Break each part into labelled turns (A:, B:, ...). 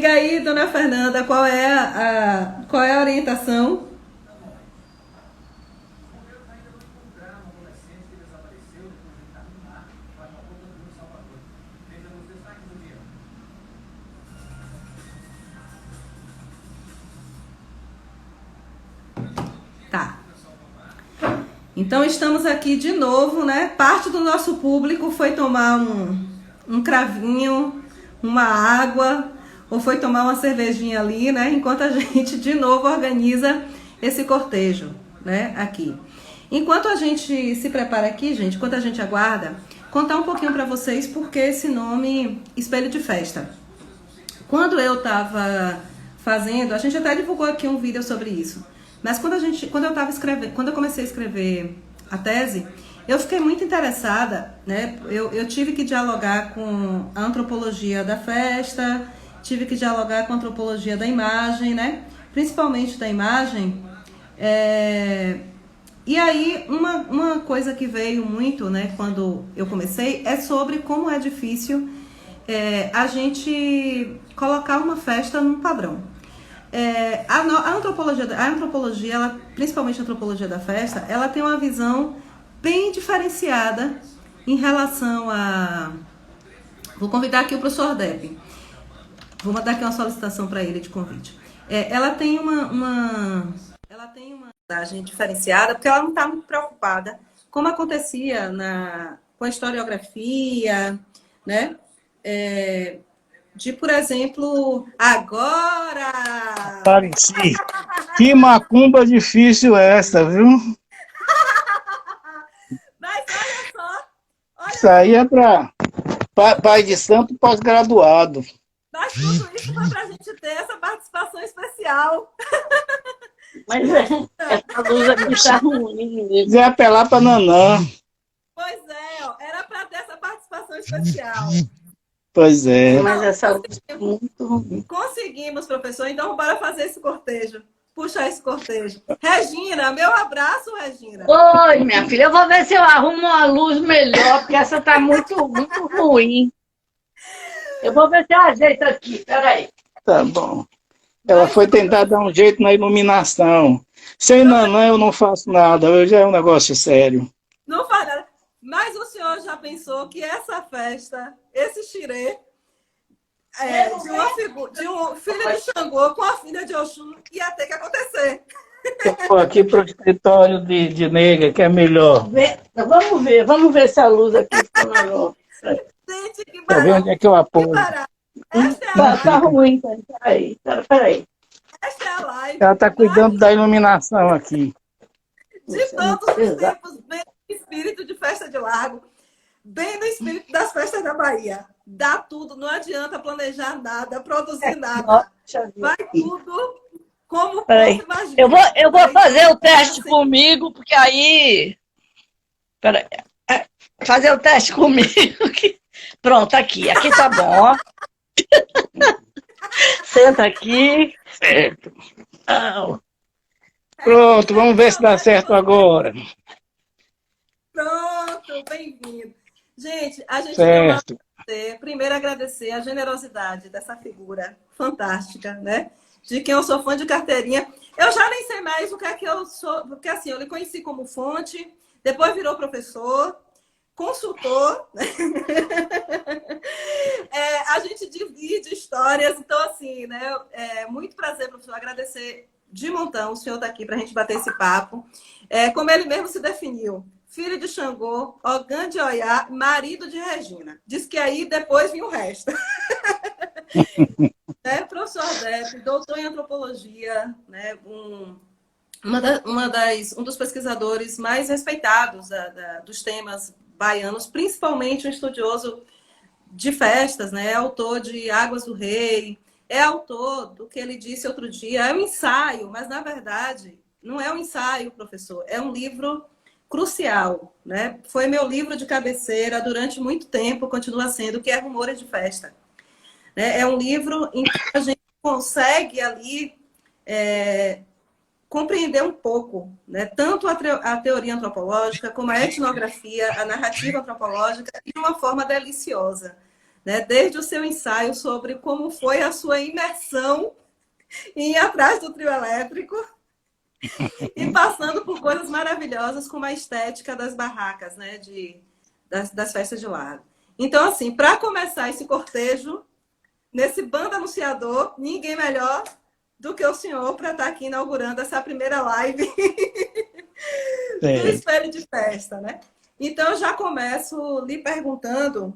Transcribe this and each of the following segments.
A: Diga aí, dona Fernanda, qual é a orientação? Tá. Então estamos aqui de novo, né? Parte do nosso público foi tomar um cravinho, uma água, ou foi tomar uma cervejinha ali, né? Enquanto a gente de novo organiza esse cortejo, né? Aqui. Enquanto a gente se prepara aqui, gente, enquanto a gente aguarda, contar um pouquinho para vocês porque esse nome Espelho de Festa. Quando eu estava fazendo, a gente até divulgou aqui um vídeo sobre isso. Mas quando eu comecei a escrever a tese, eu fiquei muito interessada, né? Eu tive que dialogar com a antropologia da festa, tive que dialogar com a antropologia da imagem, né? Principalmente da imagem. E aí, uma coisa que veio muito, né, quando eu comecei, é sobre como é difícil a gente colocar uma festa num padrão. A antropologia ela, principalmente a antropologia da festa, ela tem uma visão bem diferenciada em relação a... Vou convidar aqui o professor Depp. Vou mandar aqui uma solicitação para ele de convite. Ela tem uma abordagem diferenciada, porque ela não está muito preocupada, como acontecia com a historiografia, né? De, por exemplo, agora...
B: Apareci. Que macumba difícil é essa, viu?
A: Mas olha só...
B: Isso aí é para pai de santo pós-graduado.
A: Mas tudo isso foi para a gente ter essa participação especial.
C: Mas essa luz aqui está ruim.
B: Quiser apelar para Nanã.
A: Pois é, ó, era para ter essa participação especial.
B: Pois é.
C: Mas essa luz é muito ruim.
A: Conseguimos, professor, então bora fazer esse cortejo. Puxar esse cortejo. Regina, meu abraço, Regina.
C: Oi, minha filha, eu vou ver se eu arrumo uma luz melhor, porque essa está muito ruim. Eu vou ver se eu ajeito aqui, peraí.
B: Tá bom. Ela foi tentar dar um jeito na iluminação. Sem Nanã eu não faço nada, hoje é um negócio sério.
A: Não faz nada. Mas o senhor já pensou que essa festa, esse xirê, de um filho de Xangô com a filha de Oxum, ia ter que acontecer.
B: Eu vou aqui para o escritório de nega, que é melhor.
C: Vamos ver se a luz aqui está melhor.
A: Gente, que
B: Para ver
A: barato.
B: onde é que eu apoio.
A: Esta é a
C: Tá ruim, peraí.
A: Esta é a live.
B: Ela está cuidando da iluminação aqui.
A: De todos os tempos, bem no espírito de festa de largo, bem no espírito das festas da Bahia. Dá tudo, não adianta planejar nada, produzir nada. Vai tudo como o povo imagina.
C: Eu vou fazer o teste comigo, porque aí... Peraí. Fazer o teste comigo. Pronto, aqui tá bom, ó. Senta aqui.
B: Certo. Pronto, vamos ver se dá certo agora.
A: Pronto, bem-vindo. Gente, a gente
B: Certo.
A: primeiro agradecer a generosidade dessa figura fantástica, né? De quem eu sou fã de carteirinha. Eu já nem sei mais o que é que eu sou, porque assim, eu lhe conheci como fonte, depois virou professor, consultor, a gente divide histórias, então assim, né? Muito prazer, professor, agradecer de montão o senhor está aqui para a gente bater esse papo. Como ele mesmo se definiu, filho de Xangô, Ogã de Oiá, marido de Regina. Diz que aí depois vinha o resto. Professor Depp, doutor em antropologia, né? Um dos pesquisadores mais respeitados dos temas baianos, principalmente um estudioso de festas, né? É autor de Águas do Rei, é autor do que ele disse outro dia, é um ensaio, mas na verdade não é um ensaio, professor, é um livro crucial, né? Foi meu livro de cabeceira durante muito tempo, continua sendo, que é Rumores de Festa. É um livro em que a gente consegue ali compreender um pouco, né? Tanto a teoria antropológica, como a etnografia, a narrativa antropológica, de uma forma deliciosa. né? Desde o seu ensaio sobre como foi a sua imersão em ir atrás do trio elétrico e passando por coisas maravilhosas como a estética das barracas, né? Das festas de largo. Então, assim, para começar esse cortejo, nesse bando anunciador, ninguém melhor do que o senhor para estar aqui inaugurando essa primeira live do Espelho de Festa, né? Então, eu já começo lhe perguntando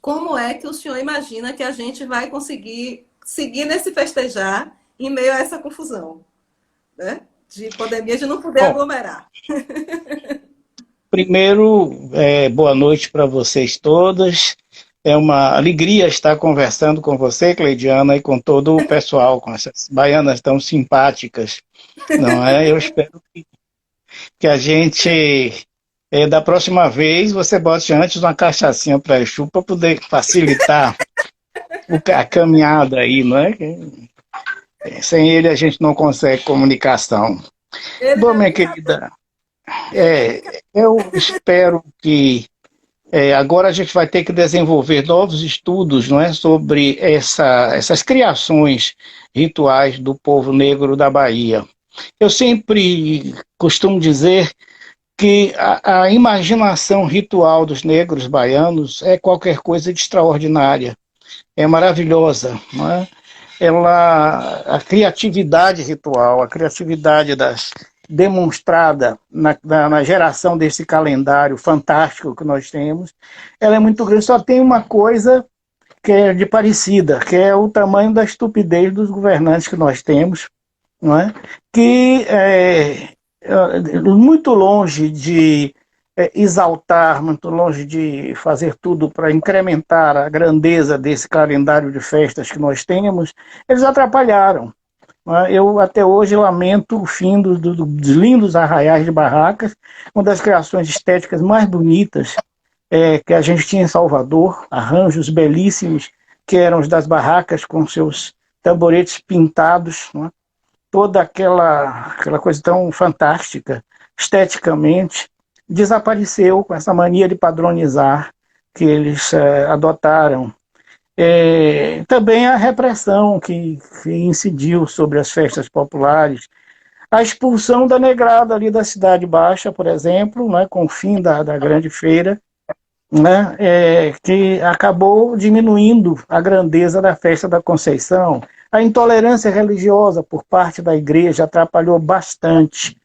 A: como é que o senhor imagina que a gente vai conseguir seguir nesse festejar em meio a essa confusão, né? De pandemia, de não poder aglomerar.
B: Primeiro, boa noite para vocês todas. É uma alegria estar conversando com você, Cleidiana, e com todo o pessoal, com essas baianas tão simpáticas, não é? Eu espero que a gente, da próxima vez, você bote antes uma cachaçinha para Exu para poder facilitar a caminhada aí, não é? Sem ele a gente não consegue comunicação. Bom, minha querida, eu espero que agora a gente vai ter que desenvolver novos estudos, não é, sobre essas criações rituais do povo negro da Bahia. Eu sempre costumo dizer que a imaginação ritual dos negros baianos é qualquer coisa de extraordinária, é maravilhosa, não é? A criatividade ritual, a criatividade demonstrada na geração desse calendário fantástico que nós temos, ela é muito grande. Só tem uma coisa que é de parecida, que é o tamanho da estupidez dos governantes que nós temos, não é? Que muito longe de exaltar, muito longe de fazer tudo para incrementar a grandeza desse calendário de festas que nós temos, eles atrapalharam. Eu até hoje lamento o fim dos lindos arraiais de barracas, uma das criações estéticas mais bonitas que a gente tinha em Salvador, arranjos belíssimos que eram os das barracas com seus tamboretes pintados, não é? Toda aquela coisa tão fantástica, esteticamente, desapareceu com essa mania de padronizar que eles adotaram. Também a repressão que incidiu sobre as festas populares, a expulsão da negrada ali da Cidade Baixa, por exemplo, né, com o fim da grande feira, né, que acabou diminuindo a grandeza da festa da Conceição. A intolerância religiosa por parte da igreja atrapalhou bastante,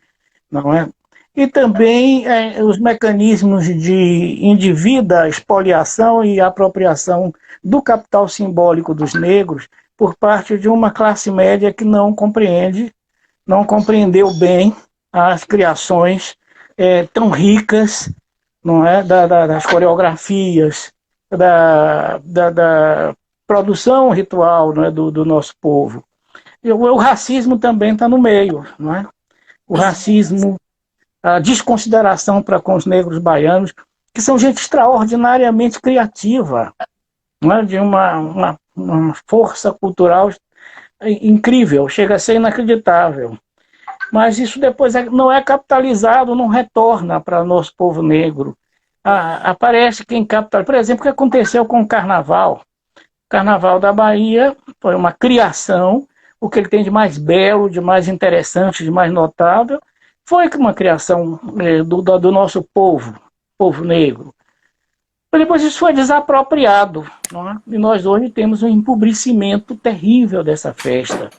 B: não é? E também os mecanismos de indevida expoliação e apropriação do capital simbólico dos negros por parte de uma classe média que não compreendeu bem as criações tão ricas, não é, das coreografias, da produção ritual, não é, do nosso povo. E o racismo também está no meio, não é? O racismo, a desconsideração para com os negros baianos, que são gente extraordinariamente criativa, não é? De uma força cultural incrível, chega a ser inacreditável. Mas isso depois não é capitalizado, não retorna para o nosso povo negro. Aparece quem capitaliza. Por exemplo, o que aconteceu com o Carnaval. O Carnaval da Bahia foi uma criação, o que ele tem de mais belo, de mais interessante, de mais notável, foi uma criação do nosso povo negro. Depois isso foi desapropriado, não é? E nós hoje temos um empobrecimento terrível dessa festa.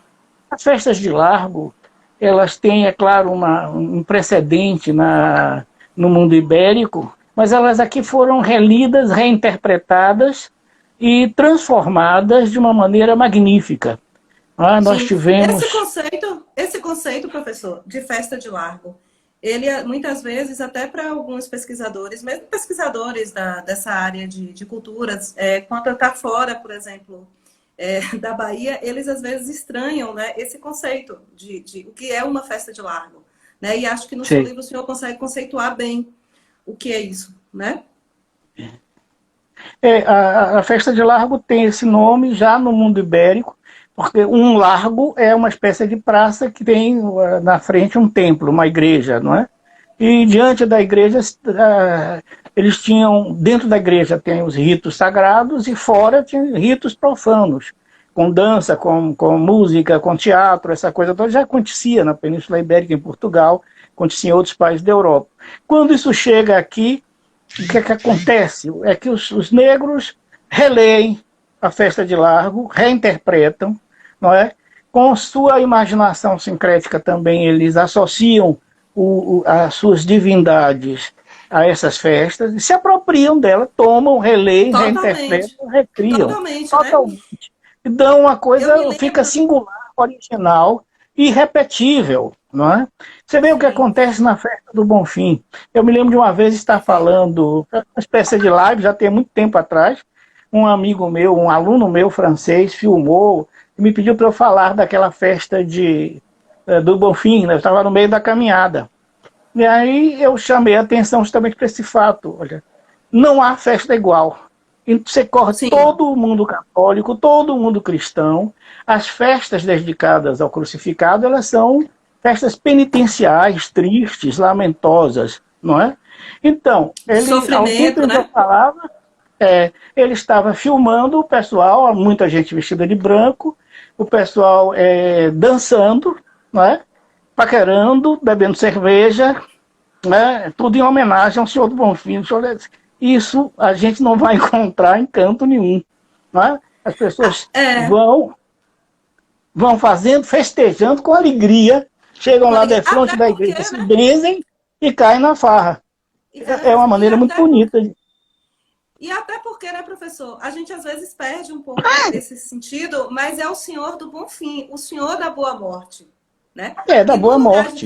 B: As festas de largo, elas têm, é claro, um precedente no mundo ibérico, mas elas aqui foram relidas, reinterpretadas e transformadas de uma maneira magnífica. Nós tivemos...
A: Esse conceito, professor, de festa de largo, ele muitas vezes, até para alguns pesquisadores, mesmo pesquisadores dessa área de culturas, quando está fora, por exemplo, da Bahia, eles às vezes estranham, né, esse conceito de o que é uma festa de largo. Né? E acho que no seu livro o senhor consegue conceituar bem o que é isso, né?
B: A festa de largo tem esse nome já no mundo ibérico, porque um largo é uma espécie de praça que tem na frente um templo, uma igreja, não é? E diante da igreja eles tinham, dentro da igreja tem os ritos sagrados e fora tinha ritos profanos, com dança, com música, com teatro, essa coisa toda já acontecia na Península Ibérica, em Portugal, acontecia em outros países da Europa. Quando isso chega aqui, o que é que acontece? É que os negros releem a festa de Largo, reinterpretam, não é? Com sua imaginação sincrética também, eles associam as suas divindades a essas festas e se apropriam dela, tomam, releem, reinterpretam, recriam.
A: Totalmente,
B: né? E dão uma coisa, fica singular, original e irrepetível, não é? Você vê o que acontece na festa do Bonfim. Eu me lembro de uma vez estar falando, uma espécie de live, já tem muito tempo atrás, um amigo meu, um aluno meu francês, filmou e me pediu para eu falar daquela festa do Bonfim, né? Eu estava no meio da caminhada. E aí eu chamei a atenção justamente para esse fato. Olha, não há festa igual. E você corre todo mundo católico, todo mundo cristão. As festas dedicadas ao crucificado, elas são festas penitenciais, tristes, lamentosas, não é? Então, ele, ao tempo que eu falava, ele estava filmando o pessoal, muita gente vestida de branco, o pessoal dançando, não é? Paquerando, bebendo cerveja, né? Tudo em homenagem ao Senhor do Bonfim. Isso a gente não vai encontrar em canto nenhum. Né? As pessoas vão fazendo, festejando com alegria, chegam lá de frente da igreja, se benzem e caem na farra. É uma maneira muito bonita.
A: E até porque, né, professor, a gente às vezes perde um pouco desse sentido, mas é o Senhor do Bonfim, o Senhor da boa morte. Né?
B: Da boa morte.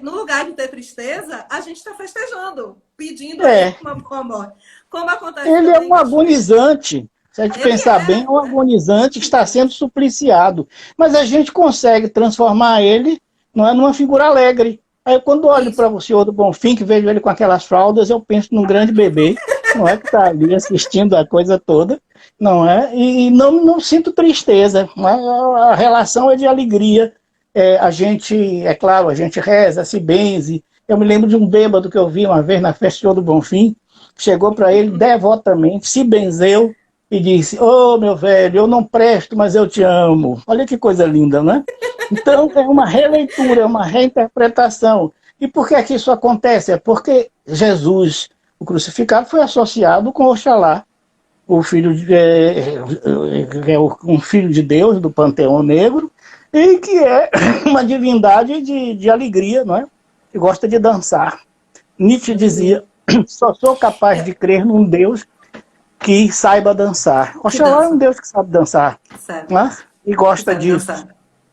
A: No lugar de ter tristeza, a gente está festejando, pedindo uma boa morte. Como acontece.
B: Ele é um agonizante. Se a gente pensar bem, é um agonizante que está sendo supliciado. Mas a gente consegue transformar ele numa figura alegre. Aí quando olho para o Senhor do Bonfim, que vejo ele com aquelas fraldas, eu penso num grande bebê, não é, que está ali assistindo a coisa toda, não é? E não sinto tristeza. Não é? A relação é de alegria. A gente reza, se benze. Eu me lembro de um bêbado que eu vi uma vez na festa do Bonfim, chegou para ele devotamente, se benzeu e disse: "Ô, meu velho, eu não presto, mas eu te amo". Olha que coisa linda, né? Então, é uma releitura, é uma reinterpretação. E por que isso acontece? É porque Jesus, o crucificado, foi associado com Oxalá, um filho de Deus, do panteão negro, e que é uma divindade de alegria, não é? Que gosta de dançar. Nietzsche dizia: só sou capaz de crer num Deus que saiba dançar. Oxalá é um Deus que sabe dançar, né? E gosta disso,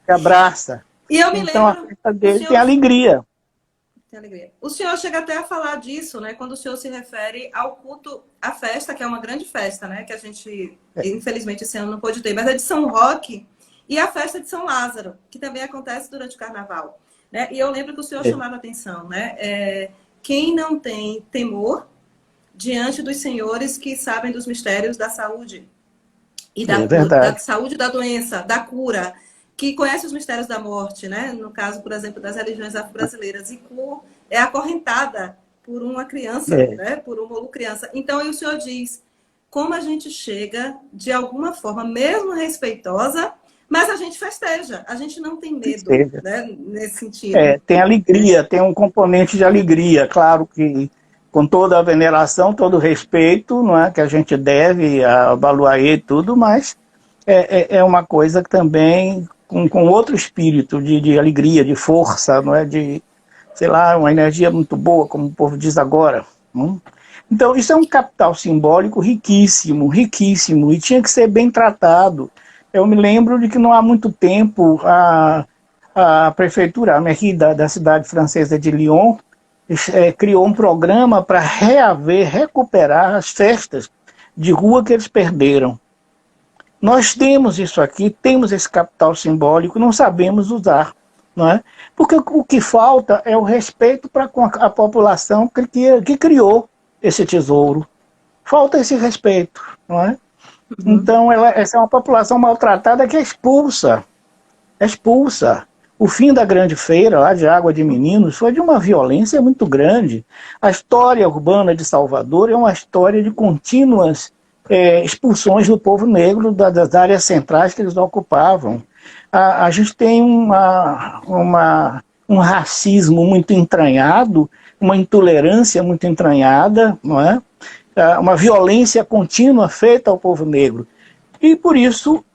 B: que abraça.
A: E eu me
B: então
A: lembro,
B: a festa dele tem alegria.
A: Tem alegria. O senhor chega até a falar disso, né? Quando o senhor se refere ao culto, à festa, que é uma grande festa, né? Que a gente, infelizmente, esse ano não pôde ter, mas é de São Roque. E a festa de São Lázaro, que também acontece durante o carnaval. Né? E eu lembro que o senhor chamava a atenção, né? Quem não tem temor diante dos senhores que sabem dos mistérios da saúde, e da saúde da doença, da cura, que conhece os mistérios da morte, né? No caso, por exemplo, das religiões afro-brasileiras, e é acorrentada por uma criança, né? Por uma criança. Então, aí o senhor diz, como a gente chega, de alguma forma, mesmo respeitosa, mas a gente festeja, a gente não tem medo, né, nesse sentido.
B: Tem alegria, tem um componente de alegria, claro que com toda a veneração, todo o respeito, não é, que a gente deve a Baluaê e tudo, mas é uma coisa que também com outro espírito de alegria, de força, não é, de, sei lá, uma energia muito boa, como o povo diz agora. Então, isso é um capital simbólico riquíssimo, riquíssimo, e tinha que ser bem tratado. Eu me lembro de que não há muito tempo a prefeitura aqui da cidade francesa de Lyon criou um programa para recuperar as festas de rua que eles perderam. Nós temos isso aqui, temos esse capital simbólico, não sabemos usar, não é? Porque o que falta é o respeito para com a população que criou esse tesouro. Falta esse respeito, não é? Então, essa é uma população maltratada que expulsa. O fim da grande feira, lá de Água de Meninos, foi de uma violência muito grande. A história urbana de Salvador é uma história de contínuas expulsões do povo negro das áreas centrais que eles ocupavam. A gente tem um racismo muito entranhado, uma intolerância muito entranhada, não é? Uma violência contínua feita ao povo negro. E, por isso,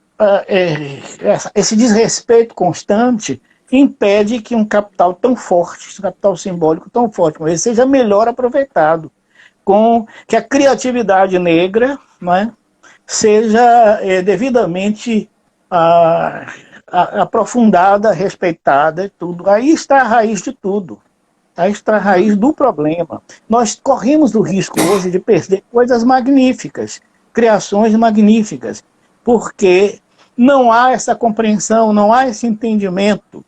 B: esse desrespeito constante impede que um capital tão forte, um capital simbólico tão forte como esse, seja melhor aproveitado, que a criatividade negra, não é, seja devidamente aprofundada, respeitada e tudo. Aí está a raiz de tudo. Aí está a raiz do problema. Nós corremos o risco hoje de perder coisas magníficas, criações magníficas, porque não há essa compreensão, não há esse entendimento.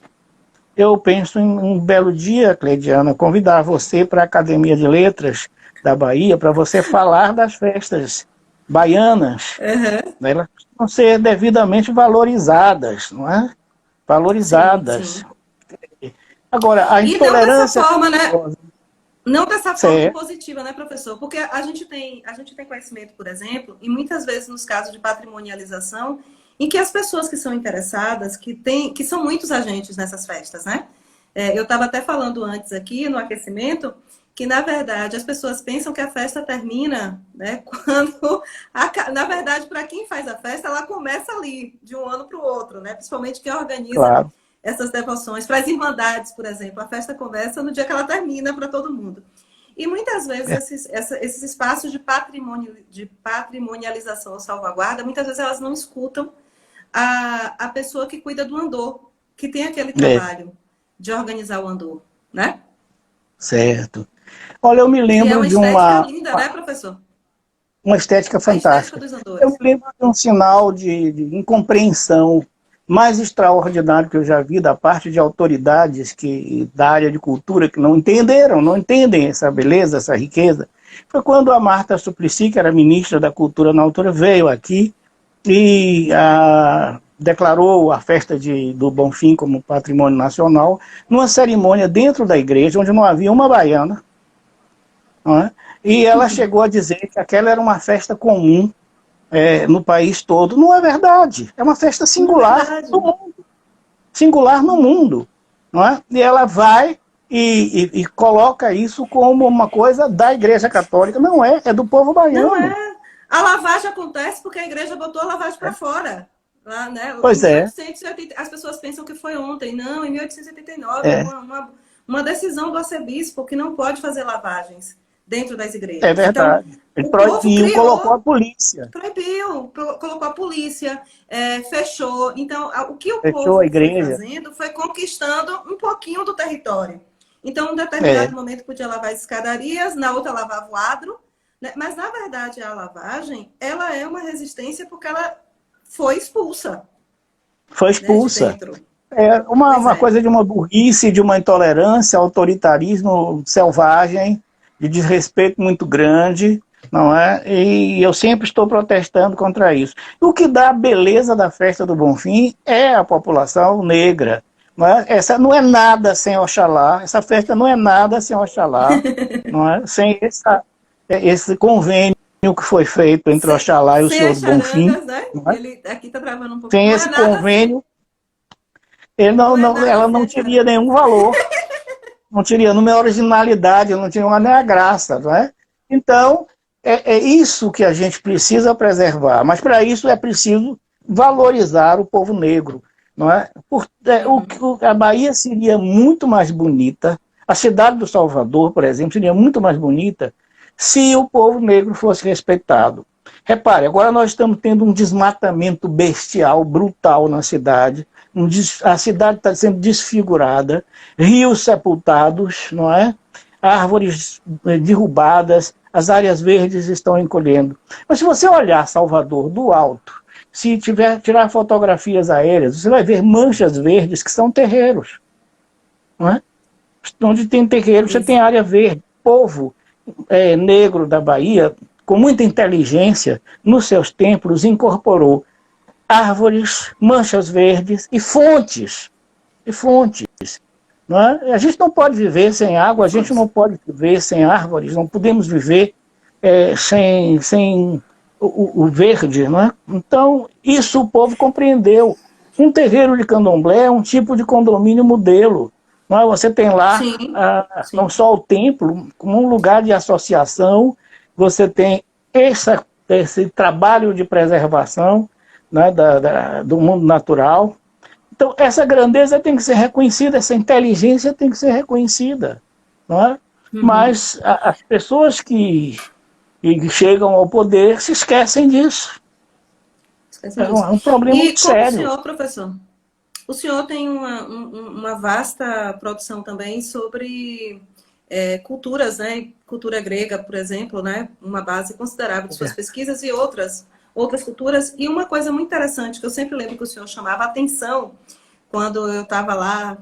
B: Eu penso em um belo dia, Cleidiana, convidar você para a Academia de Letras da Bahia, para você falar das festas baianas. Uhum. Elas precisam ser devidamente valorizadas, não é? Valorizadas. Sim, sim. Agora, a intolerância...
A: Não dessa forma, né? Não dessa forma positiva, né, professor? Porque a gente tem conhecimento, por exemplo, e muitas vezes nos casos de patrimonialização, em que as pessoas que são interessadas, que são muitos agentes nessas festas, né? Eu estava até falando antes aqui, no aquecimento, que, na verdade, as pessoas pensam que a festa termina, né, quando... Na verdade, para quem faz a festa, ela começa ali, de um ano para o outro, né? Principalmente quem organiza essas devoções. Para as irmandades, por exemplo, a festa começa no dia que ela termina para todo mundo. E muitas vezes esses espaços de patrimonialização ou salvaguarda, muitas vezes elas não escutam a pessoa que cuida do andor, que tem aquele trabalho de organizar o andor, né?
B: Certo. Olha, eu me lembro de uma...
A: estética linda, né, professor?
B: Uma estética fantástica. Eu me lembro de um sinal de incompreensão mais extraordinário que eu já vi da parte de autoridades da área de cultura que não entendem essa beleza, essa riqueza. Foi quando a Marta Suplicy, que era ministra da Cultura na altura, veio aqui e declarou a festa do Bonfim como patrimônio nacional, numa cerimônia dentro da igreja, onde não havia uma baiana, não é? E ela chegou a dizer que aquela era uma festa comum no país todo. Não é verdade. É uma festa singular no mundo. Singular no mundo. Não é? E ela vai e coloca isso como uma coisa da Igreja Católica. Não é, é do povo baiano.
A: Não é. A lavagem acontece porque a igreja botou a lavagem para fora. Lá, né?
B: Pois
A: é. As pessoas pensam que foi ontem. Não, em 1889, uma decisão do arcebispo que não pode fazer lavagens dentro das igrejas.
B: É verdade. Então, ele proibiu, colocou a polícia.
A: Proibiu, colocou a polícia, fechou. Então, o que o
B: fechou
A: povo
B: a igreja.
A: foi fazendo foi conquistando um pouquinho do território. Então, em um determinado momento podia lavar as escadarias, na outra lavava o adro, né? Mas, na verdade, a lavagem, ela é uma resistência porque ela foi expulsa.
B: Foi expulsa. Né, uma coisa de uma burrice, de uma intolerância, autoritarismo selvagem, de desrespeito muito grande, não é? E eu sempre estou protestando contra isso. O que dá a beleza da festa do Bonfim é a população negra. Não é? Essa não é nada sem Oxalá, essa festa não é nada sem Oxalá, não é? Sem esse convênio que foi feito entre Oxalá e o Senhor do Bonfim.
A: Né?
B: É?
A: Ele aqui está travando um pouco.
B: Sem esse convênio, ela não teria nenhum valor. Não teria nenhuma originalidade, não tinha nem a graça, não é? Então, é isso que a gente precisa preservar, mas para isso é preciso valorizar o povo negro, não é? A Bahia seria muito mais bonita, a cidade do Salvador, por exemplo, seria muito mais bonita se o povo negro fosse respeitado. Repare, agora nós estamos tendo um desmatamento bestial, brutal na cidade. A cidade está sendo desfigurada, rios sepultados, não é? Árvores derrubadas, as áreas verdes estão encolhendo. Mas se você olhar Salvador do alto, se tirar fotografias aéreas, você vai ver manchas verdes que são terreiros. Não é? Onde tem terreiro, você tem área verde. O povo negro da Bahia, com muita inteligência, nos seus templos incorporou árvores, manchas verdes e fontes e fontes. Não é? A gente não pode viver sem água, a gente não pode viver sem árvores, não podemos viver sem o verde. Não é? Então, isso o povo compreendeu. Um terreiro de candomblé é um tipo de condomínio modelo. Não é? Você tem lá
A: Sim,
B: não
A: sim.
B: só o templo, como um lugar de associação, você tem esse trabalho de preservação, né, do mundo natural. Então, essa grandeza tem que ser reconhecida, essa inteligência tem que ser reconhecida. Não é?
A: Uhum.
B: Mas as pessoas que chegam ao poder se esquecem disso.
A: Esquece
B: É
A: disso.
B: um problema
A: E
B: muito
A: como o
B: sério.
A: senhor, professor, o senhor tem uma vasta produção também sobre culturas, né? Cultura grega, por exemplo, né? Uma base considerável de suas pesquisas e outras culturas. E uma coisa muito interessante que eu sempre lembro que o senhor chamava a atenção quando eu estava lá,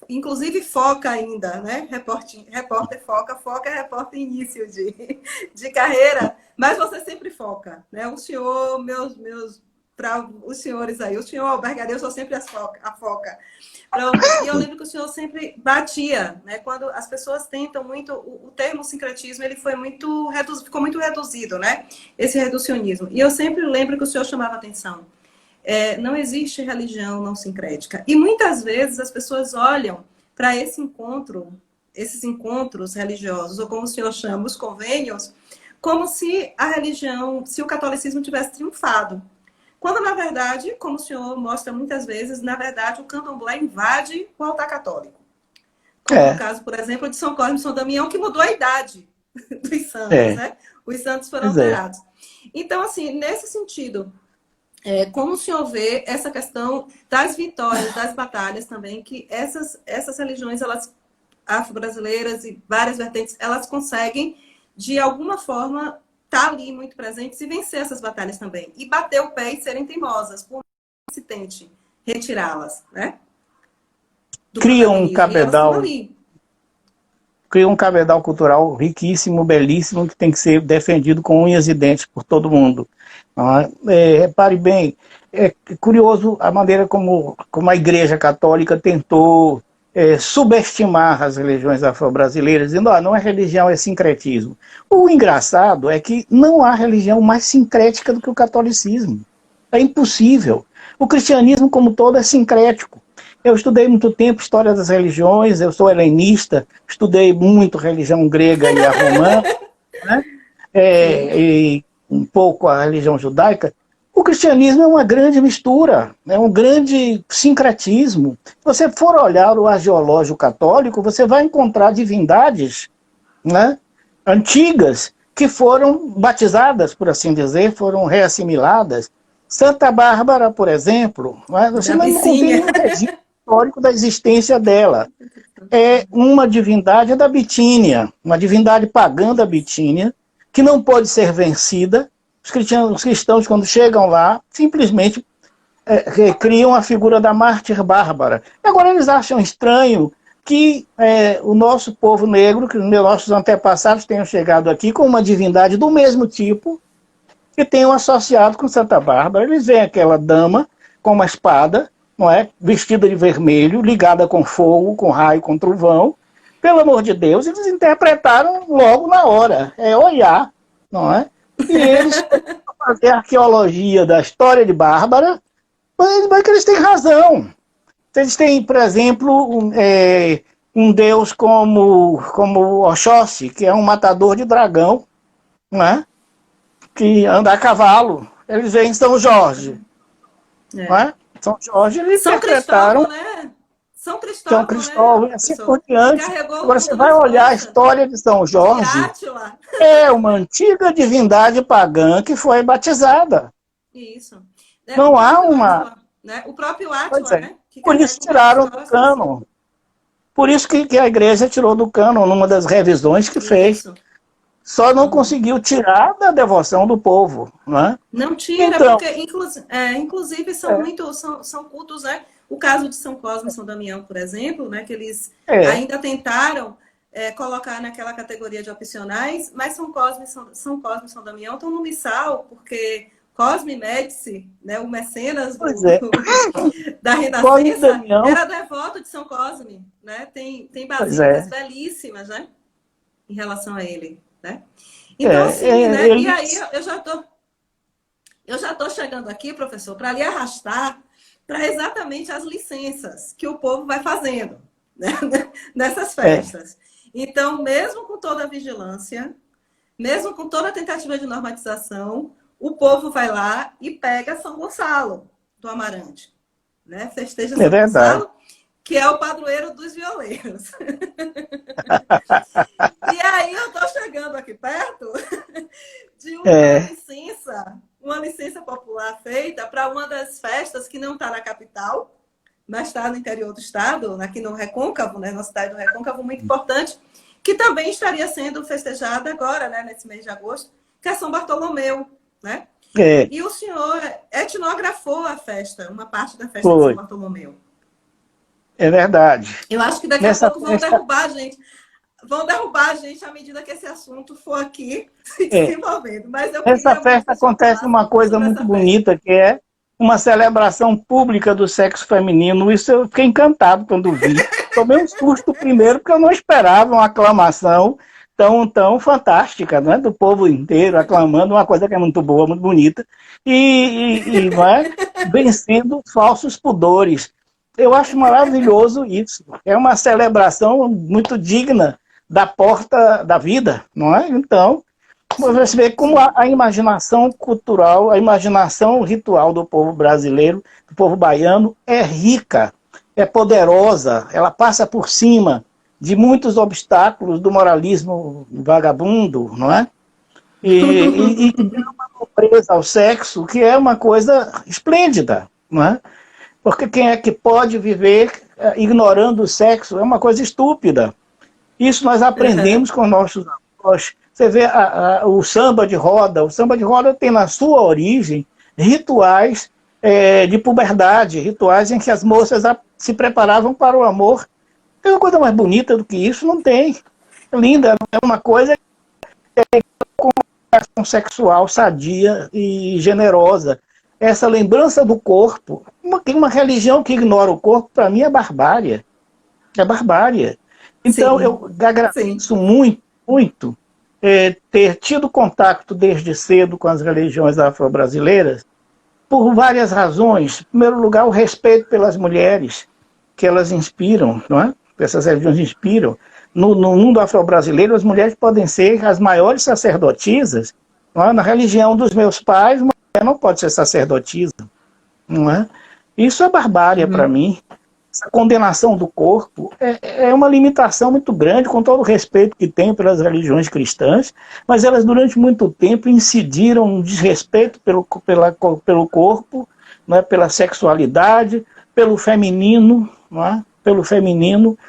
A: inclusive Foca ainda, né? Repórter Foca, Foca é repórter início de carreira, mas você sempre foca, né? O senhor, para os senhores aí, o senhor Albergaria, eu sou sempre a foca. Pronto. E eu lembro que o senhor sempre batia, né? Quando as pessoas tentam muito, o termo sincretismo, ele foi ficou muito reduzido, né? Esse reducionismo. E eu sempre lembro que o senhor chamava atenção. Não existe religião não sincrética. E muitas vezes as pessoas olham para esses encontros religiosos, ou como o senhor chama, os convênios, como se a religião, se o catolicismo tivesse triunfado. Quando, na verdade, como o senhor mostra muitas vezes, na verdade, o candomblé invade o altar católico. Como no
B: É,
A: caso, por exemplo, de São Cosme e São Damião, que mudou a idade dos santos,
B: é,
A: né? Os santos foram
B: pois é.
A: alterados. Então, assim, nesse sentido, como o senhor vê essa questão das vitórias, das batalhas também, que essas religiões, elas afro-brasileiras e várias vertentes, elas conseguem, de alguma forma, estar ali muito presentes e vencer essas batalhas também. E bater o pé e serem teimosas, por mais que se tente retirá-las, né? Do
B: Cria um
A: protagonismo. E elas estão
B: cabedal
A: ali.
B: cria um cabedal cultural riquíssimo, belíssimo, que tem que ser defendido com unhas e dentes por todo mundo. Repare bem, é curioso a maneira como a Igreja Católica tentou subestimar as religiões afro-brasileiras, dizendo que não é religião, é sincretismo. O engraçado é que não há religião mais sincrética do que o catolicismo. É impossível. O cristianismo, como todo, é sincrético. Eu estudei muito tempo história das religiões, eu sou helenista, estudei muito religião grega e a romana, né?
A: Sim.
B: E um pouco a religião judaica. O cristianismo é uma grande mistura, é um grande sincretismo. Se você for olhar o arqueológico católico, você vai encontrar divindades, né, antigas que foram batizadas, por assim dizer, foram reassimiladas. Santa Bárbara, por exemplo, né, você
A: Da
B: não encontra
A: vizinha.
B: nenhum registro histórico da existência dela. É uma divindade da Bitínia, uma divindade pagã da Bitínia, que não pode ser vencida. Os cristãos, quando chegam lá, simplesmente criam a figura da mártir bárbara. Agora, eles acham estranho que o nosso povo negro, que os nossos antepassados tenham chegado aqui com uma divindade do mesmo tipo, que tenham associado com Santa Bárbara. Eles veem aquela dama com uma espada, não é, vestida de vermelho, ligada com fogo, com raio, com trovão. Pelo amor de Deus, eles interpretaram logo na hora. É olhar, não é? E eles fazer a arqueologia da história de Bárbara, mas que eles têm razão. Eles têm, por exemplo, um deus como Oxóssi, que é um matador de dragão, né? Que anda a cavalo. Eles veem São Jorge. Não
A: É.
B: é? São Jorge, eles
A: São
B: interpretaram
A: Cristóvão, né? São
B: São
A: Cristóvão, né,
B: Cristóvão e assim por
A: professor? Que
B: diante.
A: carregou o
B: Agora, você
A: mundo
B: vai
A: nas
B: olhar a
A: costas.
B: história de São
A: De
B: Jorge,
A: Átila.
B: é uma antiga divindade pagã que foi batizada.
A: Isso. O
B: Não há
A: próprio
B: uma...
A: Átila, né? O próprio
B: Pois
A: Átila,
B: é.
A: né? Que
B: Por isso
A: carrega o mundo nas
B: tiraram do
A: costas.
B: cânon. Por isso que a igreja tirou do cânon numa das revisões que fez.
A: Isso.
B: Só não conseguiu tirar da devoção do povo. Né?
A: Não tira,
B: Então,
A: porque inclusive são
B: é,
A: muito, são cultos, né? O caso de São Cosme e São Damião, por exemplo, né? Que eles
B: é,
A: ainda tentaram colocar naquela categoria de opcionais, mas São Cosme e São Damião estão no missal, porque Cosme Médici, né, o mecenas
B: Pois é.
A: da
B: Cosme
A: Renascença,
B: Damião.
A: era devoto de São Cosme, né? Tem
B: Pois é.
A: basílicas belíssimas, né? Em relação a ele, né? Então, assim, né?
B: Ele...
A: E aí eu já tô chegando aqui, professor, para lhe arrastar para exatamente as licenças que o povo vai fazendo, né? Nessas festas. Então, mesmo com toda a vigilância, mesmo com toda a tentativa de normatização, o povo vai lá e pega São Gonçalo do Amarante, né? Festeja São Gonçalo, que é o padroeiro dos violeiros. E aí eu estou chegando aqui perto de uma licença popular feita para uma das festas que não está na capital, mas está no interior do estado, aqui no Recôncavo, né? Na cidade do Recôncavo, muito importante, que também estaria sendo festejada agora, né? Nesse mês de agosto, que é São Bartolomeu, né? E o senhor etnografou a festa, uma parte da festa de São Bartolomeu.
B: É verdade.
A: Eu acho que daqui a pouco vão derrubar a gente. Vão derrubar a gente à medida que esse assunto for aqui se desenvolvendo. Mas
B: essa festa acontece uma coisa muito bonita, que é uma celebração pública do sexo feminino. Isso eu fiquei encantado quando vi. Tomei um susto primeiro, porque eu não esperava uma aclamação tão fantástica, né? Do povo inteiro aclamando uma coisa que é muito boa, muito bonita, e vencendo falsos pudores. Eu acho maravilhoso isso. É uma celebração muito digna da porta da vida, não é? Então, você vê como a imaginação cultural, a imaginação ritual do povo brasileiro, do povo baiano, é rica, é poderosa, ela passa por cima de muitos obstáculos do moralismo vagabundo, não é? E tem uma nobreza ao sexo que é uma coisa esplêndida, não é? Porque quem é que pode viver ignorando o sexo é uma coisa estúpida. Isso nós aprendemos com nossos avós. Você vê o samba de roda. O samba de roda tem na sua origem rituais de puberdade, rituais em que as moças se preparavam para o amor. Tem uma coisa mais bonita do que isso? Não tem. Linda, é uma coisa com uma sexual sadia e generosa. Essa lembrança do corpo. Uma religião que ignora o corpo, para mim, é barbárie. É barbárie. Então, eu agradeço muito ter tido contato desde cedo com as religiões afro-brasileiras, por várias razões. Em primeiro lugar, o respeito pelas mulheres, que elas inspiram, não é? Essas religiões inspiram. No mundo afro-brasileiro, as mulheres podem ser as maiores sacerdotisas. Não é? Na religião dos meus pais, uma mulher não pode ser sacerdotisa. Não é? Isso é barbárie para mim. Essa condenação do corpo é uma limitação muito grande, com todo o respeito que tenho pelas religiões cristãs, mas elas durante muito tempo incidiram um desrespeito pelo corpo, não é? Pela sexualidade, pelo feminino, não é? Pelo feminino,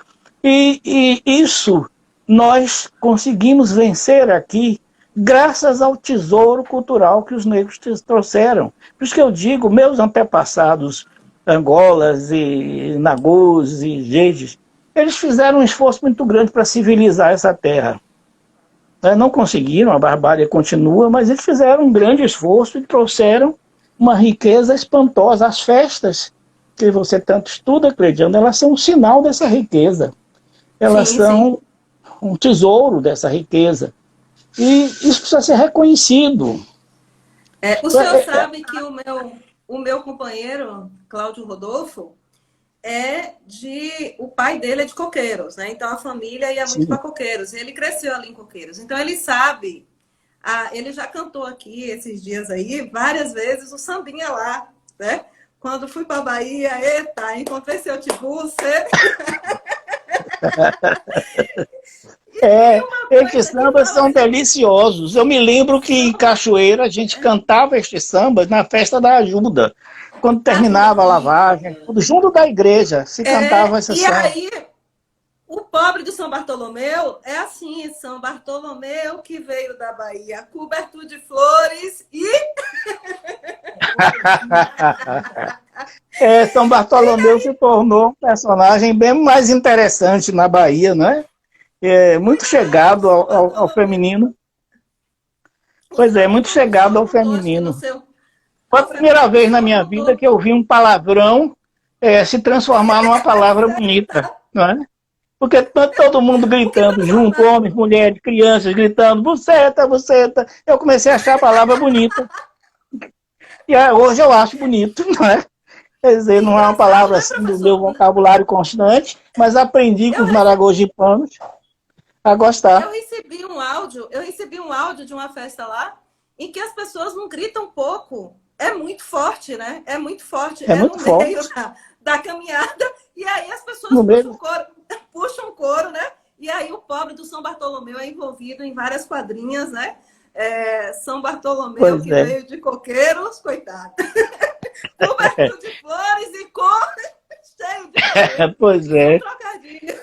B: e isso nós conseguimos vencer aqui graças ao tesouro cultural que os negros trouxeram. Por isso que eu digo, meus antepassados, Angolas e Nagôs e Jejes, eles fizeram um esforço muito grande para civilizar essa terra. Não conseguiram, a barbárie continua, mas eles fizeram um grande esforço e trouxeram uma riqueza espantosa. As festas que você tanto estuda, Cleidiano, elas são um sinal dessa riqueza. Elas são um tesouro dessa riqueza. E isso precisa ser reconhecido.
A: O senhor sabe que o meu companheiro, Cláudio Rodolfo, o pai dele é de Coqueiros, né? Então a família ia muito para Coqueiros. Ele cresceu ali em Coqueiros. Então ele sabe, ele já cantou aqui esses dias aí, várias vezes, o sambinha lá, né? Quando fui para Bahia, encontrei seu Tibuce.
B: Estes sambas são deliciosos. Eu me lembro que em Cachoeira a gente cantava estes sambas na festa da ajuda. Quando terminava a lavagem, junto da igreja, se cantava essa samba.
A: E aí, o pobre do São Bartolomeu é assim, São Bartolomeu que veio da Bahia, coberto de flores e...
B: São Bartolomeu se tornou um personagem bem mais interessante na Bahia, né? Muito chegado ao feminino. Pois é, muito chegado ao feminino. Foi a primeira vez na minha vida que eu vi um palavrão se transformar numa palavra bonita, não é? Porque todo mundo gritando junto, homens, mulheres, crianças gritando, buceta, buceta. Eu comecei a achar a palavra bonita. E hoje eu acho bonito, não é? Quer dizer, não é uma palavra assim do meu vocabulário constante, mas aprendi com os maragogipanos a gostar.
A: Eu recebi um áudio de uma festa lá em que as pessoas não gritam pouco. É muito forte, né? É muito forte.
B: É muito
A: no
B: forte.
A: meio da caminhada. E aí as pessoas puxam o coro, né? E aí o pobre do São Bartolomeu é envolvido em várias quadrinhas, né? São Bartolomeu, que veio de coqueiros, coitado. Coberto de flores e cor, cheio de
B: pois é.
A: Trocadilhos.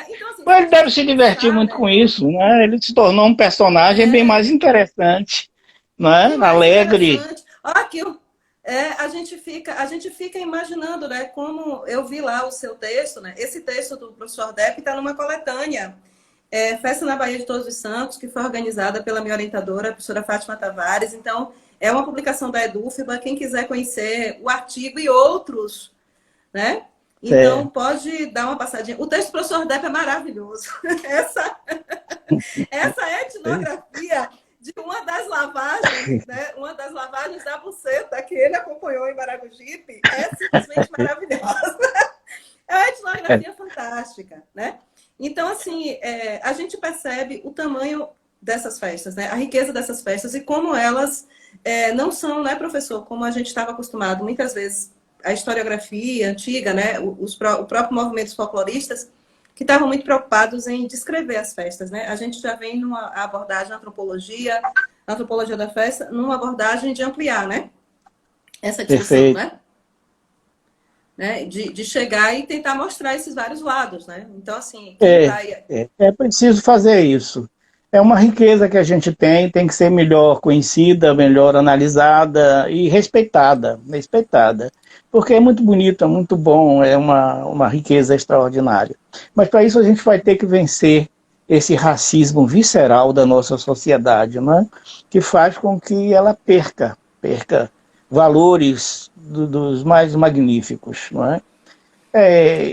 A: Então, assim,
B: Mas ele deve se divertir muito com isso, né? Ele se tornou um personagem bem mais interessante, né? Alegre.
A: Olha aqui, a gente fica imaginando, né? Como eu vi lá o seu texto, né? Esse texto do professor Depp está numa coletânea, Festa na Bahia de Todos os Santos, que foi organizada pela minha orientadora, a professora Fátima Tavares. Então, é uma publicação da EDUFBA. Quem quiser conhecer o artigo e outros, né? Então, pode dar uma passadinha. O texto do professor Depp é maravilhoso. Essa etnografia de uma das lavagens, né? Uma das lavagens da buceta que ele acompanhou em Maragogipe é simplesmente maravilhosa. É uma etnografia fantástica, né? Então, assim, a gente percebe o tamanho dessas festas, né? A riqueza dessas festas e como elas não são, né, professor, como a gente estava acostumado muitas vezes, a historiografia antiga, né, o próprio movimento folcloristas, que estavam muito preocupados em descrever as festas, né? A gente já vem numa abordagem na antropologia da festa, numa abordagem de ampliar, né? Essa discussão, né? De chegar e tentar mostrar esses vários lados, né? Então, assim...
B: É preciso fazer isso. É uma riqueza que a gente tem que ser melhor conhecida, melhor analisada e respeitada. Porque é muito bonito, é muito bom, é uma riqueza extraordinária. Mas para isso a gente vai ter que vencer esse racismo visceral da nossa sociedade, né? Que faz com que ela perca valores dos mais magníficos. Não é?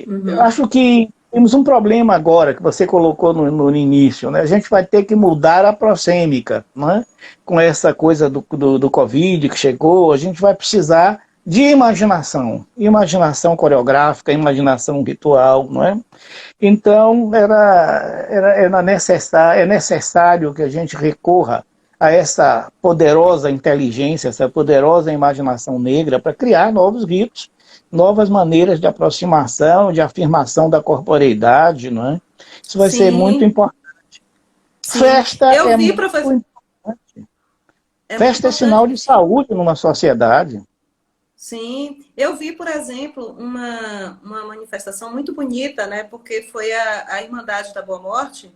B: Eu acho que temos um problema agora, que você colocou no início, né? A gente vai ter que mudar a proxêmica, né? Com essa coisa do Covid que chegou, a gente vai precisar de imaginação coreográfica, imaginação ritual, não é? Então, é necessário que a gente recorra a essa poderosa inteligência, essa poderosa imaginação negra para criar novos ritos, novas maneiras de aproximação, de afirmação da corporeidade, não é? Isso vai ser muito importante.
A: Sim.
B: Festa muito importante. Festa é sinal de saúde numa sociedade.
A: Sim, eu vi, por exemplo, uma manifestação muito bonita, né? Porque foi a Irmandade da Boa Morte,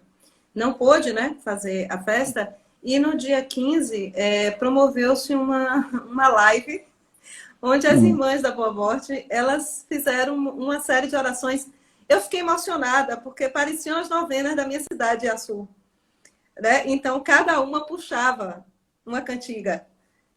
A: não pôde, né, fazer a festa, e no dia 15 promoveu-se uma live onde as Irmãs da Boa Morte, elas fizeram uma série de orações. Eu fiquei emocionada, porque pareciam as novenas da minha cidade, Açu, né? Então, cada uma puxava uma cantiga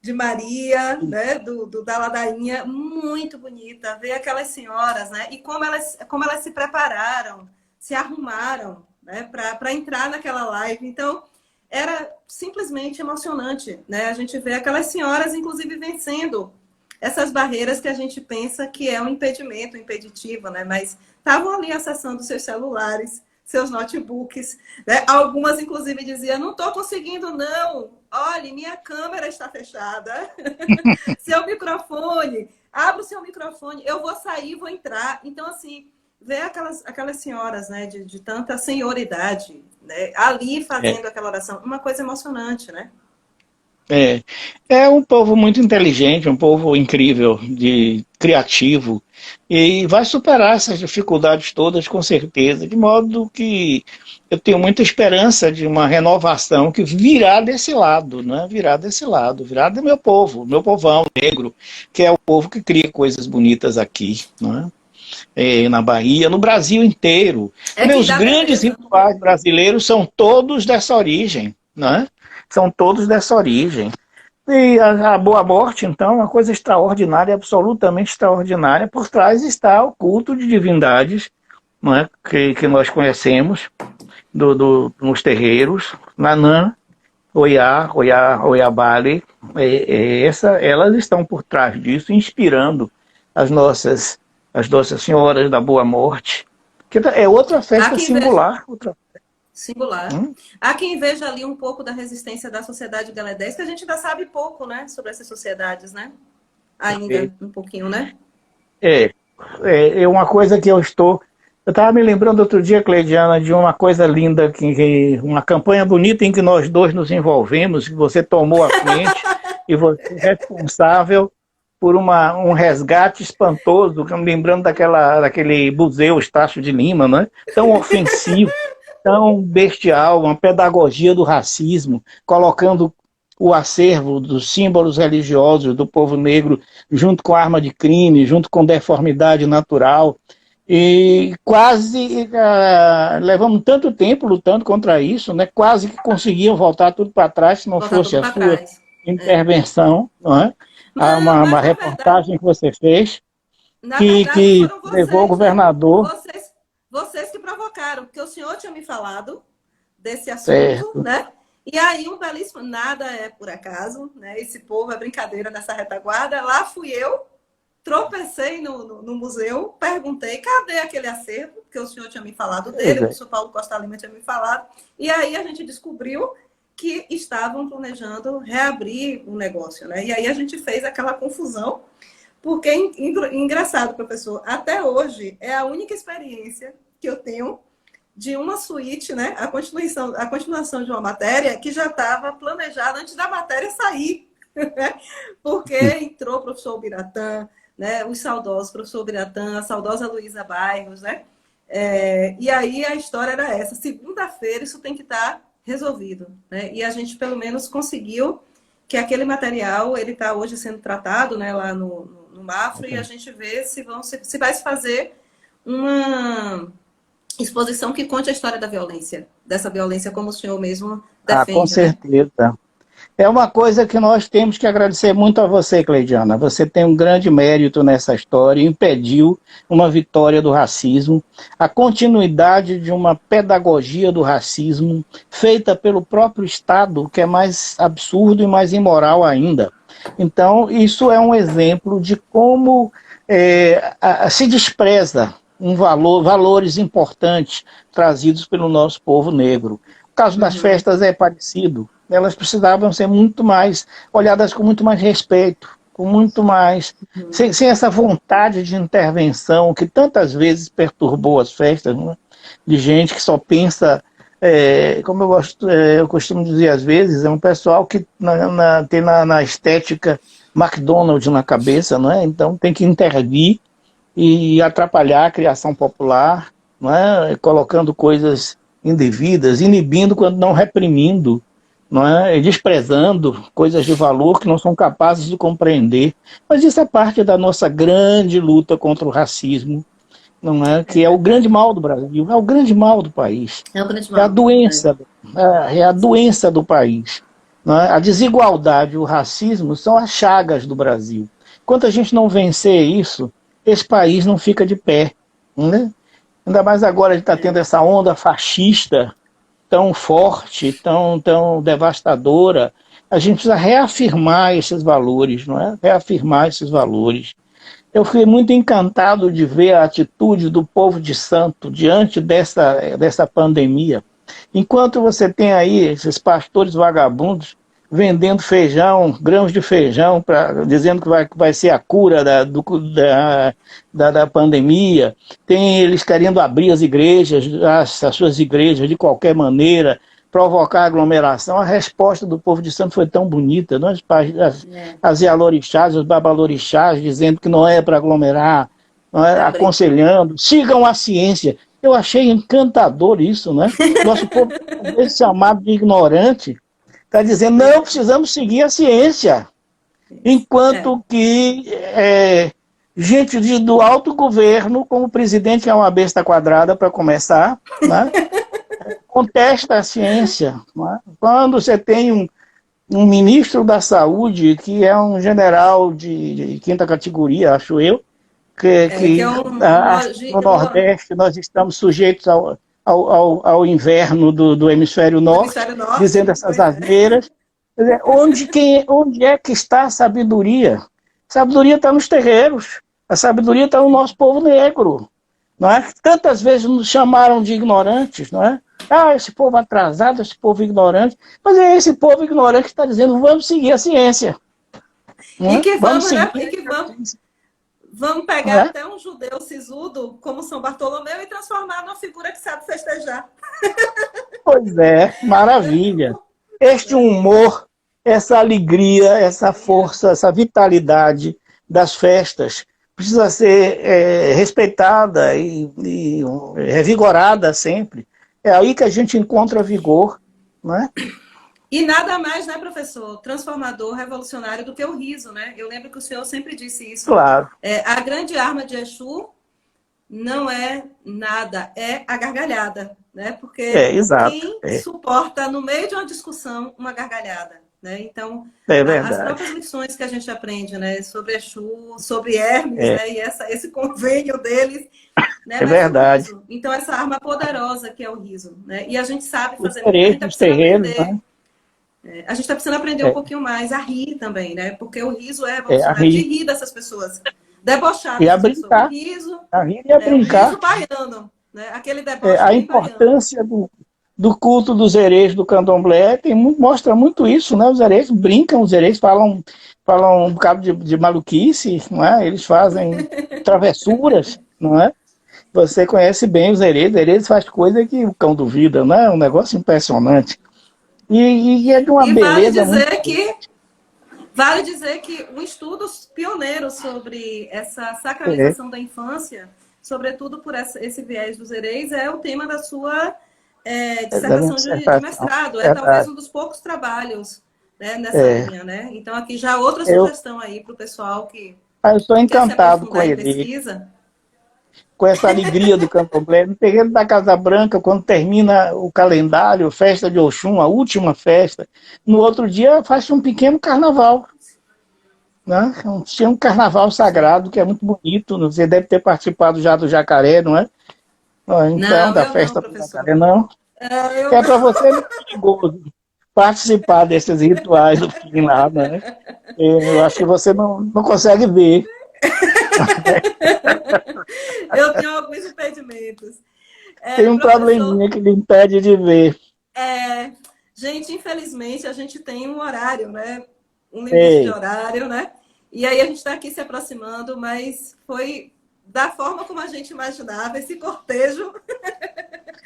A: de Maria, né, da ladainha, muito bonita, ver aquelas senhoras, né, e como elas se prepararam, se arrumaram, né, para entrar naquela live. Então, era simplesmente emocionante, né, a gente vê aquelas senhoras, inclusive, vencendo essas barreiras que a gente pensa que é um impedimento, um impeditivo, né, mas estavam ali acessando seus celulares, seus notebooks, né? Algumas, inclusive, diziam, não estou conseguindo, não. Olha, minha câmera está fechada. Seu microfone, abra o seu microfone, eu vou sair, vou entrar. Então, assim, ver aquelas senhoras, né, de tanta senioridade, né, ali fazendo aquela oração, uma coisa emocionante, né?
B: É um povo muito inteligente, um povo incrível, criativo, e vai superar essas dificuldades todas com certeza, de modo que eu tenho muita esperança de uma renovação que virá desse lado, né? Virá do meu povo, meu povão negro, que é o povo que cria coisas bonitas aqui, né? Na Bahia, no Brasil inteiro. Meus grandes rituais brasileiros são todos dessa origem, né? São todos dessa origem. E a Boa Morte, então, é uma coisa extraordinária, absolutamente extraordinária. Por trás está o culto de divindades, não é? que nós conhecemos nos terreiros, Nanã, Oyabale, elas estão por trás disso, inspirando as nossas senhoras da Boa Morte, que é outra festa singular.
A: Singular. Há quem veja ali um pouco da resistência da sociedade galedés, que a gente ainda sabe pouco, né, sobre essas sociedades, né? Ainda um pouquinho, né?
B: É uma coisa que eu estava me lembrando outro dia, Cleidiana, de uma coisa linda, uma campanha bonita em que nós dois nos envolvemos, que você tomou a frente e você é responsável por um resgate espantoso, me lembrando daquele museu Estácio de Lima, né? Tão ofensivo, tão bestial, uma pedagogia do racismo, colocando o acervo dos símbolos religiosos do povo negro junto com arma de crime, junto com deformidade natural. E quase levamos tanto tempo lutando contra isso, né? Quase que conseguiam voltar tudo para trás se não fosse a sua intervenção, não é? Uma reportagem que você fez, que levou o governador.
A: Vocês que provocaram, porque o senhor tinha me falado desse assunto, né? E aí um belíssimo, nada é por acaso, né? Esse povo é brincadeira nessa retaguarda. Lá fui eu, tropecei no museu, perguntei, cadê aquele acervo? Porque o senhor tinha me falado dele, o professor Paulo Costa Lima tinha me falado. E aí a gente descobriu que estavam planejando reabrir o negócio, né? E aí a gente fez aquela confusão, porque, engraçado, professor, até hoje é a única experiência que eu tenho de uma suíte, né? A continuação de uma matéria que já estava planejada antes da matéria sair, né? Porque entrou o professor Biratã, né? Os saudosos professor Biratã, a saudosa Luísa Bairros, né? E aí a história era essa: segunda-feira isso tem que estar resolvido, né? E a gente pelo menos conseguiu que aquele material ele está hoje sendo tratado, né? Lá no Mafra, e a gente vê se vai se fazer uma exposição que conte a história da violência, dessa violência como o senhor mesmo defende.
B: Com certeza. Né? É uma coisa que nós temos que agradecer muito a você, Cleidiana. Você tem um grande mérito nessa história, impediu uma vitória do racismo, a continuidade de uma pedagogia do racismo feita pelo próprio Estado, que é mais absurdo e mais imoral ainda. Então, isso é um exemplo de como se despreza valores importantes trazidos pelo nosso povo negro. O caso das festas é parecido. Elas precisavam ser muito mais olhadas com muito mais respeito, com muito mais sem essa vontade de intervenção que tantas vezes perturbou as festas, né? De gente que só pensa, como eu costumo dizer às vezes, é um pessoal que tem na estética McDonald's na cabeça, não é? Então tem que intervir e atrapalhar a criação popular, não é? Colocando coisas indevidas, inibindo quando não reprimindo, não é? Desprezando coisas de valor que não são capazes de compreender. Mas isso é parte da nossa grande luta contra o racismo, não é? Que é o grande mal do Brasil, é o grande mal do país.
A: É o grande mal.
B: É a doença do país. Não é? A desigualdade e o racismo são as chagas do Brasil. Enquanto a gente não vencer isso, esse país não fica de pé. Né? Ainda mais agora a gente está tendo essa onda fascista tão forte, tão devastadora. A gente precisa reafirmar esses valores, não é? Reafirmar esses valores. Eu fiquei muito encantado de ver a atitude do povo de Santo diante dessa pandemia. Enquanto você tem aí esses pastores vagabundos vendendo feijão, grãos de feijão, dizendo que vai ser a cura da pandemia, tem eles querendo abrir as igrejas, as suas igrejas de qualquer maneira, provocar aglomeração. A resposta do povo de Santo foi tão bonita, não? As ialorixás, os babalorixás, dizendo que não é para aglomerar, não é? Aconselhando, sigam a ciência. Eu achei encantador isso, né? Nosso povo, esse chamado de ignorante, está dizendo, não, precisamos seguir a ciência. Enquanto que gente do alto governo, como o presidente, que é uma besta quadrada para começar, né? Contesta a ciência. Não é? Quando você tem um ministro da Saúde, que é um general de quinta categoria, acho eu,
A: Que é
B: acho que no Nordeste nós estamos sujeitos ao inverno do hemisfério norte,
A: hemisfério norte,
B: dizendo essas asneiras. Onde é que está a sabedoria? A sabedoria está nos terreiros, a sabedoria está no nosso povo negro. Não é? Tantas vezes nos chamaram de ignorantes, não é? Ah, esse povo atrasado, esse povo ignorante. Mas é esse povo ignorante que está dizendo, vamos seguir a ciência.
A: E que vamos,
B: seguir,
A: né? E que vamos pegar até um judeu sisudo, como São Bartolomeu, e transformar numa figura que sabe festejar.
B: Pois é, maravilha. Este humor, essa alegria, essa força, essa vitalidade das festas precisa ser respeitada e revigorada sempre. É aí que a gente encontra vigor, não é?
A: E nada mais, né, professor, transformador, revolucionário do que o riso, né? Eu lembro que o senhor sempre disse isso.
B: Claro.
A: A grande arma de Exu não é nada, é a gargalhada, né? Porque
B: exato,
A: quem suporta, no meio de uma discussão, uma gargalhada, né? Então, as próprias lições que a gente aprende, né, sobre Exu, sobre Hermes, né, e esse convênio deles, né,
B: é verdade.
A: Então, essa arma poderosa que é o riso, né? E a gente sabe fazer
B: os terreiros, né?
A: A gente está precisando aprender um pouquinho mais a rir também, né? Porque o riso é revolucionário de rir dessas pessoas. Debochar
B: e a brincar.
A: Riso,
B: a rir e a brincar.
A: O riso baiano, né? Aquele deboche
B: a importância do culto dos herês do candomblé mostra muito isso, né? Os herês brincam, os herês falam um bocado de maluquice, não é? Eles fazem travessuras, não é? Você conhece bem os herês faz coisa que o cão duvida, não é? Um negócio impressionante. E é de uma beleza
A: vale dizer que um estudo pioneiro sobre essa sacralização da infância, sobretudo por esse viés dos herês, é o tema da sua dissertação de mestrado. Talvez um dos poucos trabalhos, né, nessa linha, né? Então, aqui já outra sugestão aí para o pessoal que
B: eu estou encantado com ele.
A: Pesquisa.
B: Com essa alegria do candomblé. No terreiro da Casa Branca, quando termina o calendário, festa de Oxum, a última festa, no outro dia faz um pequeno carnaval. Né? Tinha um carnaval sagrado que é muito bonito. Você deve ter participado já do Jacaré, não é? Então,
A: não,
B: da festa
A: não,
B: do Jacaré, não? É para você muito perigoso participar desses rituais do fim lá, né? Eu acho que você não consegue ver.
A: Eu tenho alguns impedimentos.
B: Tem um probleminha que lhe impede de ver.
A: Gente, infelizmente, a gente tem um horário, né? Um limite de horário, né? E aí a gente está aqui se aproximando, mas foi da forma como a gente imaginava, esse cortejo.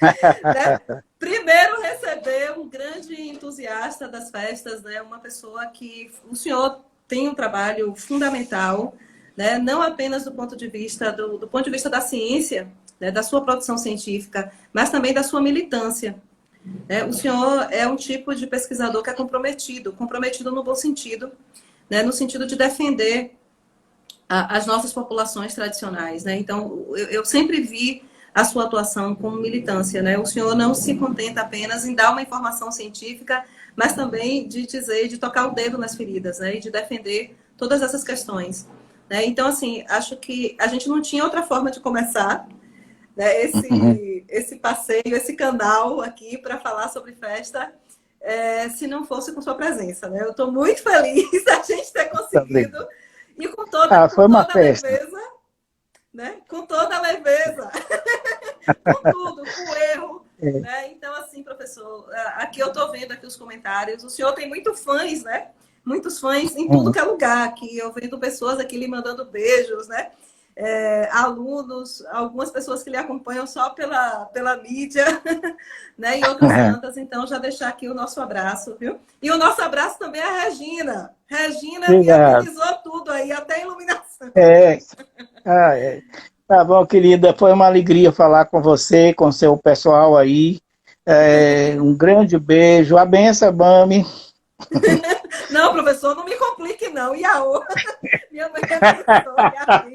A: Né? Primeiro receber um grande entusiasta das festas, né? Uma pessoa que o senhor tem um trabalho fundamental, né? Não apenas do ponto de vista da ciência, né? Da sua produção científica, mas também da sua militância. Né? O senhor é um tipo de pesquisador que é comprometido no bom sentido, né? No sentido de defender as nossas populações tradicionais. Né? Então, eu sempre vi a sua atuação como militância. Né? O senhor não se contenta apenas em dar uma informação científica, mas também de dizer, de tocar o dedo nas feridas, né? E de defender todas essas questões. Né? Então, assim, acho que a gente não tinha outra forma de começar, né? Esse passeio, esse canal aqui para falar sobre festa, se não fosse com sua presença. Né? Eu estou muito feliz da gente ter conseguido. E com toda,
B: foi uma festa.
A: Leveza, né? Com toda a leveza. Com tudo, com o erro. Né? Então, assim, professor, aqui eu estou vendo aqui os comentários. O senhor tem muitos fãs, né? Muitos fãs em tudo que é lugar. Aqui eu vendo pessoas aqui lhe mandando beijos, né? Alunos, algumas pessoas que lhe acompanham só pela mídia, né? E outras tantas. Então, já deixar aqui o nosso abraço, viu? E o nosso abraço também é a Regina. Regina viabilizou tudo aí, até a iluminação.
B: Tá bom, querida. Foi uma alegria falar com você, com seu pessoal aí. Um grande beijo. A benção, Bami.
A: Não, professor, não me complique, não. Iaô. Minha mãe é professora,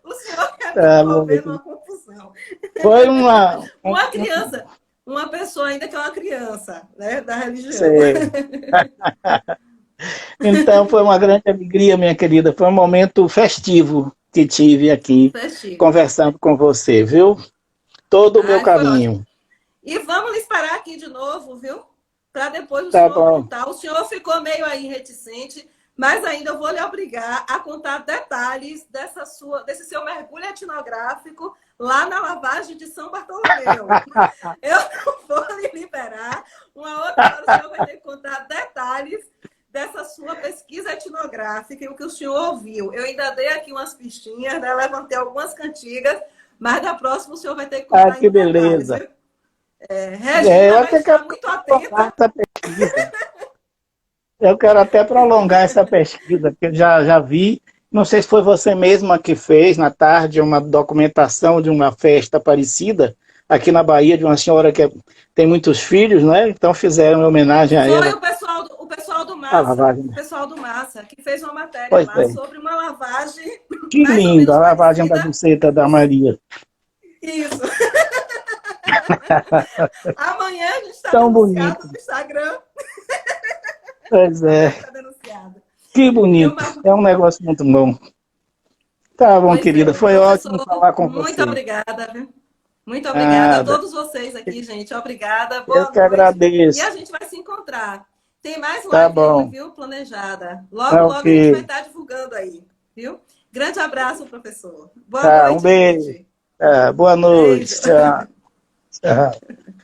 A: o senhor quer me envolver numa confusão.
B: Foi uma
A: criança, uma pessoa ainda que é uma criança, né, da religião.
B: Então, foi uma grande alegria, minha querida. Foi um momento festivo que tive aqui,
A: Festivo.
B: conversando com você, viu? Todo o meu
A: Ai, foi ótimo.
B: carinho.
A: E vamos lhe esperar aqui de novo, viu? Para depois o
B: Tá
A: senhor
B: bom.
A: contar. O senhor ficou meio aí reticente, mas ainda eu vou lhe obrigar a contar detalhes desse seu mergulho etnográfico lá na lavagem de São Bartolomeu. Eu não vou lhe liberar. Uma outra hora o senhor vai ter que contar detalhes dessa sua pesquisa etnográfica e o que o senhor ouviu. Eu ainda dei aqui umas pistinhas, né? Levantei algumas cantigas, mas da próxima o senhor vai ter que contar
B: Que
A: em detalhes,
B: beleza.
A: viu? Regina
B: Eu
A: vai
B: até
A: estar
B: quero
A: muito
B: prolongar
A: atenta.
B: essa pesquisa. Eu quero até prolongar essa pesquisa, porque eu já vi, não sei se foi você mesma que fez, na tarde, uma documentação de uma festa parecida, aqui na Bahia, de uma senhora que tem muitos filhos, né? Então fizeram uma homenagem a
A: Foi
B: ela,
A: o pessoal do
B: a
A: Massa,
B: lavagem.
A: o pessoal do Massa, que fez uma matéria
B: Pois
A: lá
B: é.
A: sobre uma lavagem
B: Que
A: mais ou
B: lindo,
A: menos
B: a lavagem da
A: parecida.
B: buceta da Maria.
A: Isso. Amanhã a gente está
B: Tão
A: denunciado
B: bonito.
A: no Instagram.
B: Pois
A: Amanhã
B: é,
A: está denunciado.
B: que
A: Viu,
B: bonito. É um negócio muito bom. Tá bom,
A: Pois
B: querida.
A: é.
B: Foi ótimo
A: Professor,
B: falar com
A: muito
B: você.
A: obrigada, viu? Muito obrigada a
B: Nada.
A: todos vocês aqui, gente. Obrigada,
B: Eu
A: boa
B: que
A: noite. E
B: agradeço.
A: a gente vai se encontrar. Tem mais
B: Tá
A: live aí,
B: bom.
A: viu? Planejada.
B: Tá
A: Logo, logo a gente vai
B: ok.
A: estar divulgando aí, viu? Grande abraço, professor. Boa
B: Tá, um
A: noite,
B: beijo.
A: gente.
B: Tá, boa noite.
A: Beijo.
B: Tchau. Tchau.